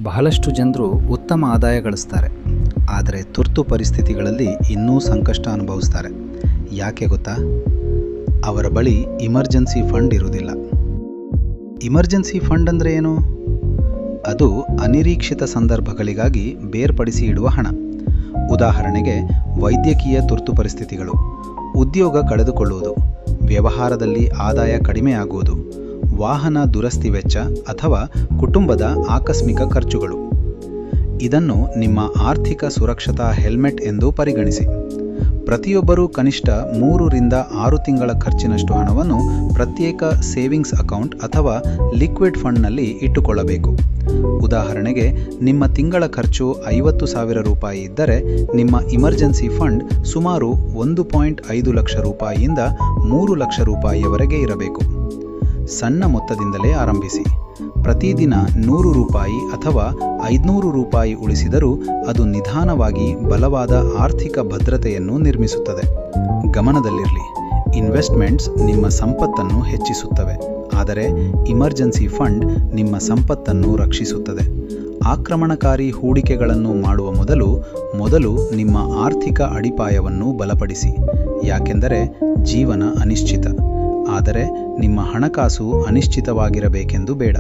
ಬಹಳಷ್ಟು ಜನರು ಉತ್ತಮ ಆದಾಯ ಗಳಿಸ್ತಾರೆ, ಆದರೆ ತುರ್ತು ಪರಿಸ್ಥಿತಿಗಳಲ್ಲಿ ಇನ್ನೂ ಸಂಕಷ್ಟ ಅನುಭವಿಸ್ತಾರೆ. ಯಾಕೆ ಗೊತ್ತಾ? ಅವರ ಬಳಿ ಇಮರ್ಜೆನ್ಸಿ ಫಂಡ್ ಇರುವುದಿಲ್ಲ. ಇಮರ್ಜೆನ್ಸಿ ಫಂಡ್ ಅಂದರೆ ಏನು? ಅದು ಅನಿರೀಕ್ಷಿತ ಸಂದರ್ಭಗಳಿಗಾಗಿ ಬೇರ್ಪಡಿಸಿ ಇಡುವ ಹಣ. ಉದಾಹರಣೆಗೆ, ವೈದ್ಯಕೀಯ ತುರ್ತು ಪರಿಸ್ಥಿತಿಗಳು, ಉದ್ಯೋಗ ಕಳೆದುಕೊಳ್ಳುವುದು, ವ್ಯವಹಾರದಲ್ಲಿ ಆದಾಯ ಕಡಿಮೆಯಾಗುವುದು, ವಾಹನ ದುರಸ್ತಿ ವೆಚ್ಚ ಅಥವಾ ಕುಟುಂಬದ ಆಕಸ್ಮಿಕ ಖರ್ಚುಗಳು. ಇದನ್ನು ನಿಮ್ಮ ಆರ್ಥಿಕ ಸುರಕ್ಷತಾ ಹೆಲ್ಮೆಟ್ ಎಂದು ಪರಿಗಣಿಸಿ. ಪ್ರತಿಯೊಬ್ಬರೂ ಕನಿಷ್ಠ 3 ರಿಂದ 6 ತಿಂಗಳ ಖರ್ಚಿನಷ್ಟು ಹಣವನ್ನು ಪ್ರತ್ಯೇಕ ಸೇವಿಂಗ್ಸ್ ಅಕೌಂಟ್ ಅಥವಾ ಲಿಕ್ವಿಡ್ ಫಂಡ್ನಲ್ಲಿ ಇಟ್ಟುಕೊಳ್ಳಬೇಕು. ಉದಾಹರಣೆಗೆ, ನಿಮ್ಮ ತಿಂಗಳ ಖರ್ಚು 50,000 ರೂಪಾಯಿ ಇದ್ದರೆ ನಿಮ್ಮ ಇಮರ್ಜೆನ್ಸಿ ಫಂಡ್ ಸುಮಾರು 1.5 ಲಕ್ಷ ರೂಪಾಯಿಯಿಂದ 3 ಲಕ್ಷ ರೂಪಾಯಿಯವರೆಗೆ ಇರಬೇಕು. ಸಣ್ಣ ಮೊತ್ತದಿಂದಲೇ ಆರಂಭಿಸಿ. ಪ್ರತಿದಿನ 100 ರೂಪಾಯಿ ಅಥವಾ 500 ರೂಪಾಯಿ ಉಳಿಸಿದರೂ ಅದು ನಿಧಾನವಾಗಿ ಬಲವಾದ ಆರ್ಥಿಕ ಭದ್ರತೆಯನ್ನು ನಿರ್ಮಿಸುತ್ತದೆ. ಗಮನದಲ್ಲಿರಲಿ, ಇನ್ವೆಸ್ಟ್ಮೆಂಟ್ಸ್ ನಿಮ್ಮ ಸಂಪತ್ತನ್ನು ಹೆಚ್ಚಿಸುತ್ತವೆ, ಆದರೆ ಇಮರ್ಜೆನ್ಸಿ ಫಂಡ್ ನಿಮ್ಮ ಸಂಪತ್ತನ್ನು ರಕ್ಷಿಸುತ್ತದೆ. ಆಕ್ರಮಣಕಾರಿ ಹೂಡಿಕೆಗಳನ್ನು ಮಾಡುವ ಮೊದಲು ನಿಮ್ಮ ಆರ್ಥಿಕ ಅಡಿಪಾಯವನ್ನು ಬಲಪಡಿಸಿ. ಯಾಕೆಂದರೆ ಜೀವನ ಅನಿಶ್ಚಿತ, ಆದರೆ ನಿಮ್ಮ ಹಣಕಾಸು ಅನಿಶ್ಚಿತವಾಗಿರಬೇಕೆಂದು ಬೇಡ.